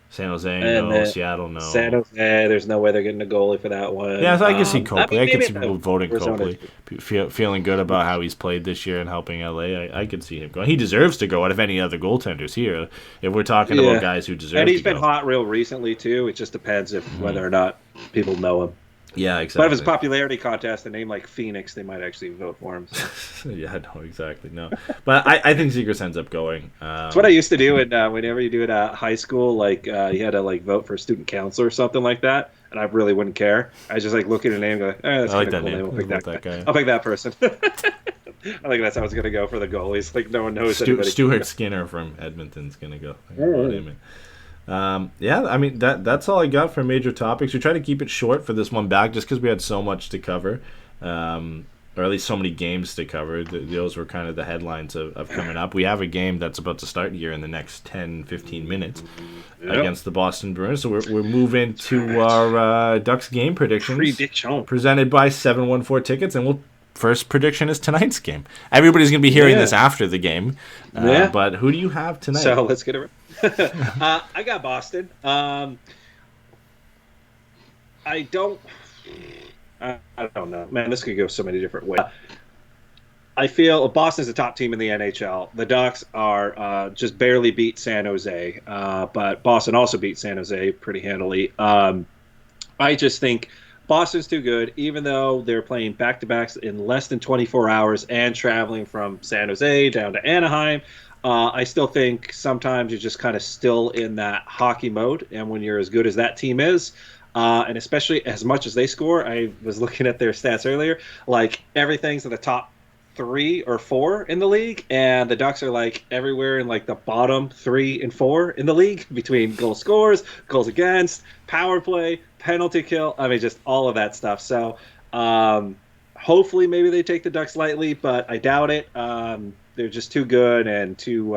San Jose, no. Seattle, no. San Jose, there's no way they're getting a goalie for that one. Yeah, so I can see Copley. I can see people voting Arizona. Copley, feeling good about how he's played this year and helping LA. I could see him going. He deserves to go out of any other goaltenders here. If we're talking about guys who deserve to go. And he's been hot real recently, too. It just depends whether or not people know him. Yeah, exactly. But if it's a popularity contest, a name like Phoenix, they might actually vote for him. So. Yeah, no, exactly. No. But I think Zegras ends up going. That's what I used to do whenever you do it at high school. Like, you had to, like, vote for a student council or something like that. And I really wouldn't care. I just, like, look at a name and go, that's kind of cool name. I'll pick that guy. I'll pick that person. I think that's how it's going to go for the goalies. Like, no one knows anybody. Stuart Skinner from Edmonton's going to go. I mean that's all I got for major topics. We try to keep it short for this one back, just because we had so much to cover, or at least so many games to cover. Those were kind of the headlines of coming up. We have a game that's about to start here in the next 10-15 minutes against the Boston Bruins. So we're moving to our Ducks game predictions presented by 714 Tickets, and first prediction is tonight's game. Everybody's going to be hearing this after the game, but who do you have tonight? So let's get it. I got Boston. I don't know. Man, this could go so many different ways. I feel Boston's the top team in the NHL. The Ducks are just barely beat San Jose, but Boston also beat San Jose pretty handily. I just think Boston's too good, even though they're playing back-to-backs in less than 24 hours and traveling from San Jose down to Anaheim. I still think sometimes you're just kind of still in that hockey mode, and when you're as good as that team is, and especially as much as they score, I was looking at their stats earlier, like everything's in the top 3 or 4 in the league, and the Ducks are like everywhere in like the bottom 3 and 4 in the league between goal scores, goals against, power play, penalty kill. I mean, just all of that stuff. So hopefully maybe they take the Ducks lightly, but I doubt it. They're just too good and too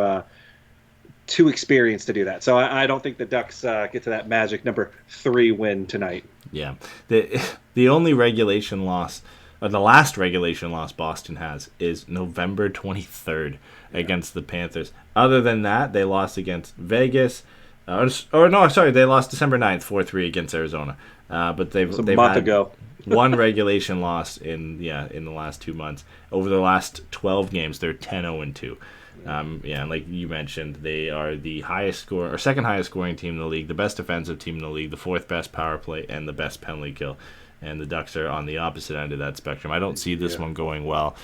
experienced to do that. So I don't think the Ducks get to that magic number 3 win tonight. Yeah. The only regulation loss, or the last regulation loss Boston has, is November 23rd against the Panthers. Other than that, they lost against Vegas. They lost December 9th, 4-3 against Arizona. But they've had one regulation loss in the last 2 months. Over the last 12 games, they're 10-0-2. And like you mentioned, they are the second highest scoring team in the league, the best defensive team in the league, the 4th best power play, and the best penalty kill. And the Ducks are on the opposite end of that spectrum. I don't see this one going well.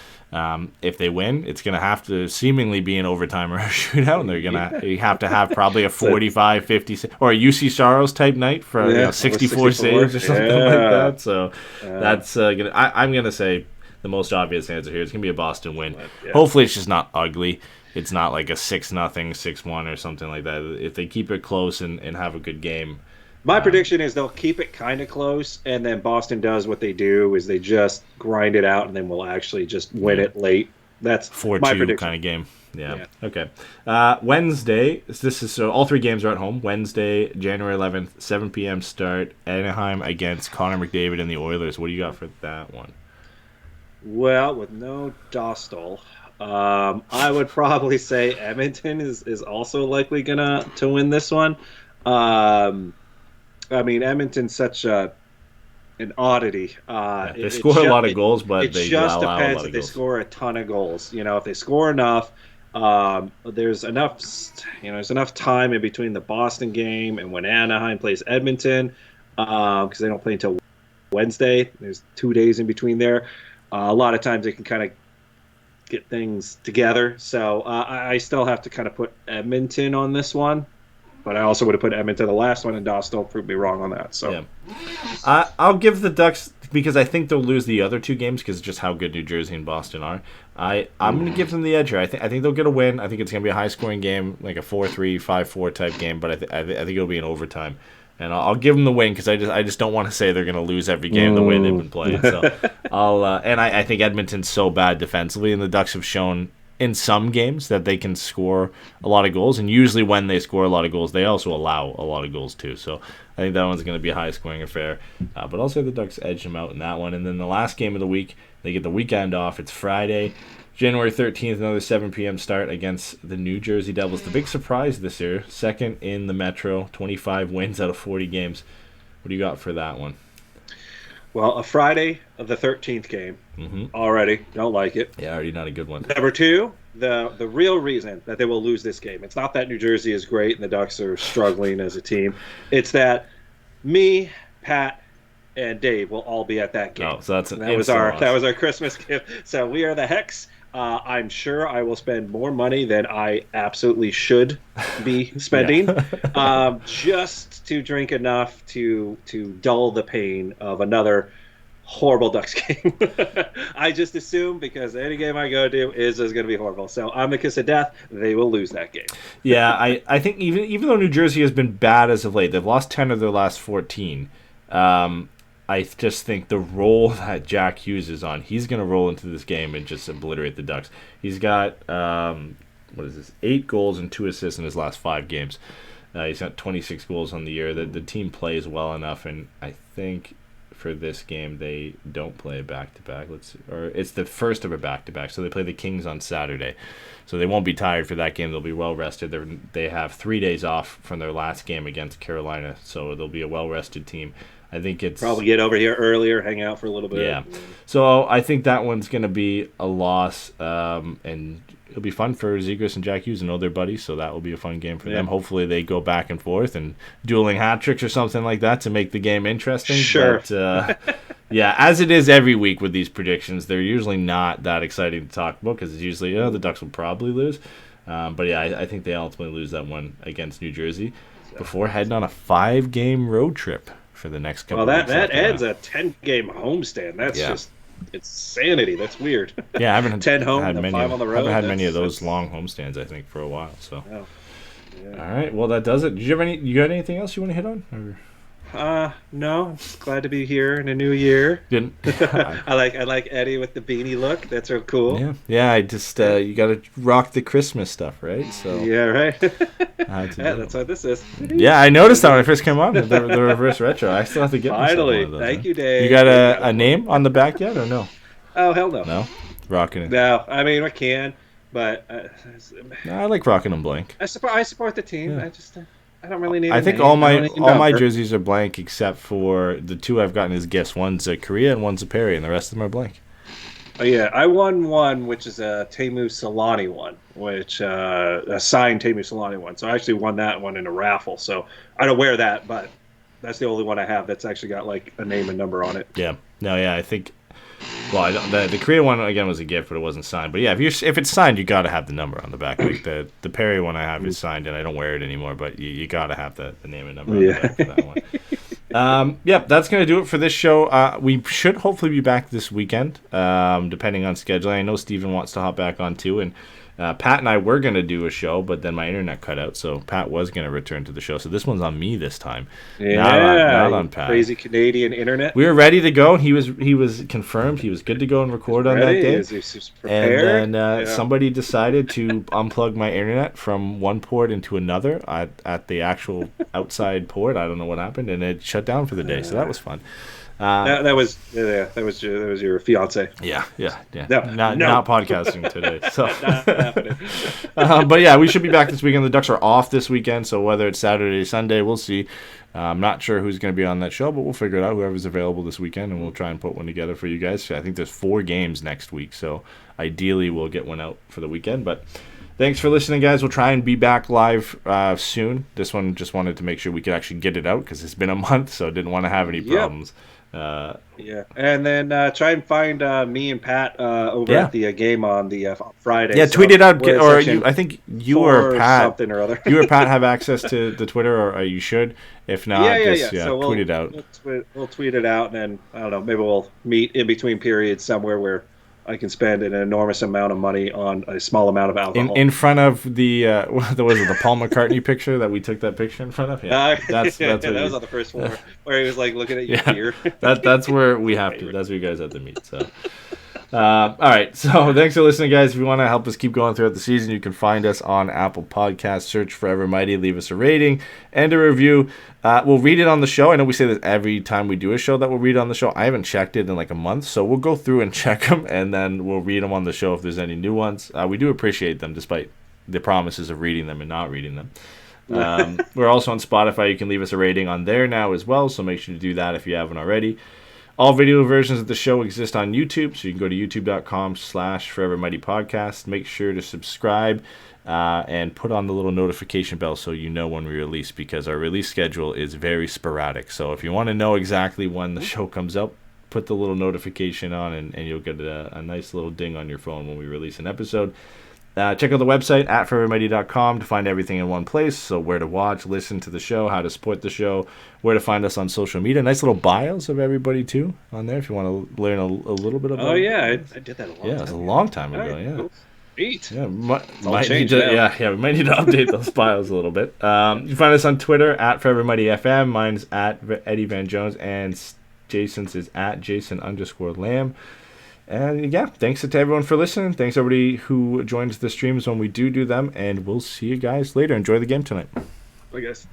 If they win, it's going to have to seemingly be an overtime or a shootout. And they're going to have to have probably a 45, 50, or a UC Saros type night for 64 saves or something like that. So that's I'm going to say the most obvious answer here is going to be a Boston win. Hopefully it's just not ugly. It's not like a 6-0, 6-1 or something like that. If they keep it close and have a good game. My prediction is they'll keep it kind of close, and then Boston does what they do is they just grind it out, and then we'll actually just win it late. That's 4-2 kind of game. Yeah. Okay. Wednesday. So all 3 games are at home. Wednesday, January 11th, 7 p.m. start. Anaheim against Connor McDavid and the Oilers. What do you got for that one? Well, with no Dostal, I would probably say Edmonton is also likely gonna to win this one. I mean, Edmonton's such an oddity. They score a lot of goals, but they allow a lot of goals. It just depends if they score a ton of goals. If they score enough, there's enough time in between the Boston game and when Anaheim plays Edmonton, because they don't play until Wednesday. There's 2 days in between there. A lot of times they can kind of get things together. So I still have to kind of put Edmonton on this one. But I also would have put Edmonton the last one, and Dostal proved me wrong on that. So, I'll give the Ducks, because I think they'll lose the other 2 games because of just how good New Jersey and Boston are. I'm going to give them the edge here. I think they'll get a win. I think it's going to be a high-scoring game, like a 4-3, 5-4 type game. But I think it'll be an overtime, and I'll give them the win because I just don't want to say they're going to lose every game the way they've been playing. So I think Edmonton's so bad defensively, and the Ducks have shown in some games that they can score a lot of goals, and usually when they score a lot of goals, they also allow a lot of goals too. So I think that one's going to be a high-scoring affair. But also the Ducks edge them out in that one. And then the last game of the week, they get the weekend off. It's Friday, January 13th, another 7 p.m. start against the New Jersey Devils. The big surprise this year, second in the Metro, 25 wins out of 40 games. What do you got for that one? Well, a Friday of the 13th game. Already. Don't like it. Yeah, already not a good one. Number two, the real reason that they will lose this game. It's not that New Jersey is great and the Ducks are struggling as a team. It's that me, Pat, and Dave will all be at that game. Oh, so that's that was our Christmas gift. So we are the Hex. I'm sure I will spend more money than I absolutely should be spending, just to drink enough to dull the pain of another horrible Ducks game. I just assume because any game I go to is going to be horrible. So I'm the kiss of death. They will lose that game. Yeah, I think even though New Jersey has been bad as of late, they've lost 10 of their last 14. I just think the role that Jack Hughes is on, he's going to roll into this game and just obliterate the Ducks. He's got 8 goals and 2 assists in his last 5 games. He's got 26 goals on the year. The team plays well enough, and I think for this game they don't play a back-to-back. It's the first of a back-to-back, so they play the Kings on Saturday. So they won't be tired for that game. They'll be well-rested. They have 3 days off from their last game against Carolina, so they'll be a well-rested team. I think it's probably get over here earlier, hang out for a little bit. Yeah. So I think that one's going to be a loss, and it'll be fun for Zegras and Jack Hughes and know their buddies, so that will be a fun game for them. Hopefully they go back and forth and dueling hat tricks or something like that to make the game interesting. Sure. But, yeah, as it is every week with these predictions, they're usually not that exciting to talk about because it's usually, the Ducks will probably lose. But, yeah, I think they ultimately lose that one against New Jersey before heading on a 5-game road trip for the next couple of weeks. Well, that adds a 10-game homestand. That's just it's sanity. That's weird. Yeah, I haven't 10 home, had 5 on the road. I haven't had many of those long homestands, I think, for a while. So, yeah. All right, well that does it. You got anything else you want to hit on? Or? No, I'm just glad to be here in a new year. Didn't I like Eddy with the beanie look. That's real cool. Yeah. I just you got to rock the Christmas stuff, right? So yeah, right. That's what this is. Yeah, I noticed that when I first came on the reverse retro. I still have to get finally. One of those, Thank you, Dave. You got a name on the back yet or no? Oh hell no. No, rocking it. No, I mean I can, but I like rocking them blank. I support the team. Yeah. I don't really need. I think all my jerseys are blank except for the 2 I've gotten as gifts. One's a Korea and one's a Perry, and the rest of them are blank. Oh yeah, I won one, which is a Teemu Selanne one, which a signed Teemu Selanne one. So I actually won that one in a raffle. So I don't wear that, but that's the only one I have that's actually got like a name and number on it. Yeah. No. Yeah. I think. Well, the Korea one again was a gift, but it wasn't signed. But yeah, if it's signed, you got to have the number on the back. Like the Perry one I have is signed, and I don't wear it anymore. But you got to have the name and number on the back for that one. That's gonna do it for this show. We should hopefully be back this weekend, depending on scheduling. I know Steven wants to hop back on too, and Pat and I were going to do a show, but then my internet cut out, so Pat was going to return to the show. So this one's on me this time. Yeah, not on Pat. Crazy Canadian internet. We were ready to go. He was confirmed. He was good to go and record on that day. He was prepared. And then somebody decided to unplug my internet from one port into another at the actual outside port. I don't know what happened, and it shut down for the day. So that was fun. That was your fiance. Yeah. No. Not podcasting today. So, but yeah, we should be back this weekend. The Ducks are off this weekend, so whether it's Saturday or Sunday, we'll see. I'm not sure who's going to be on that show, but we'll figure it out. Whoever's available this weekend, and we'll try and put one together for you guys. I think there's 4 games next week, so ideally we'll get one out for the weekend. But thanks for listening, guys. We'll try and be back live soon. This one just wanted to make sure we could actually get it out because it's been a month, so didn't want to have any problems. And then try and find me and Pat over at the game on the Friday. Yeah, tweet it out, or I think you or Pat, something or other. you or Pat have access to the Twitter, or you should. If not, so tweet it out. We'll tweet it out, and then I don't know, maybe we'll meet in between periods somewhere where I can spend an enormous amount of money on a small amount of alcohol. In front of the the Paul McCartney picture that we took that picture in front of? Yeah, that's that was on the first floor where he was like looking at your beer. That's where we have to. That's where you guys have to meet. So, All right, so thanks for listening, guys. If you want to help us keep going throughout the season, you can find us on Apple Podcasts. Search Forever Mighty, leave us a rating and a review. We'll read it on the show. I know we say this every time we do a show that we'll read on the show. I haven't checked it in like a month, so we'll go through and check them, and then we'll read them on the show if there's any new ones. We do appreciate them, despite the promises of reading them and not reading them. We're also on Spotify. You can leave us a rating on there now as well, so make sure to do that if you haven't already. All video versions of the show exist on YouTube, so you can go to youtube.com/forevermightypodcast. Make sure to subscribe and put on the little notification bell so you know when we release, because our release schedule is very sporadic. So if you want to know exactly when the show comes out, put the little notification on, and you'll get a nice little ding on your phone when we release an episode. Check out the website at forevermighty.com to find everything in one place. So where to watch, listen to the show, how to support the show, where to find us on social media. Nice little bios of everybody, too, on there if you want to learn a little bit about it. Oh, yeah. I did that a long time ago. Yeah, it was a long time ago, yeah. Sweet. Yeah, we might need to update those bios a little bit. You can find us on Twitter at ForeverMightyFM. Mine's at Eddy Van Jones, and Jason's is at Jason_Lamb. And yeah, thanks to everyone for listening. Thanks everybody who joins the streams when we do them, and we'll see you guys later. Enjoy the game tonight. Bye, guys.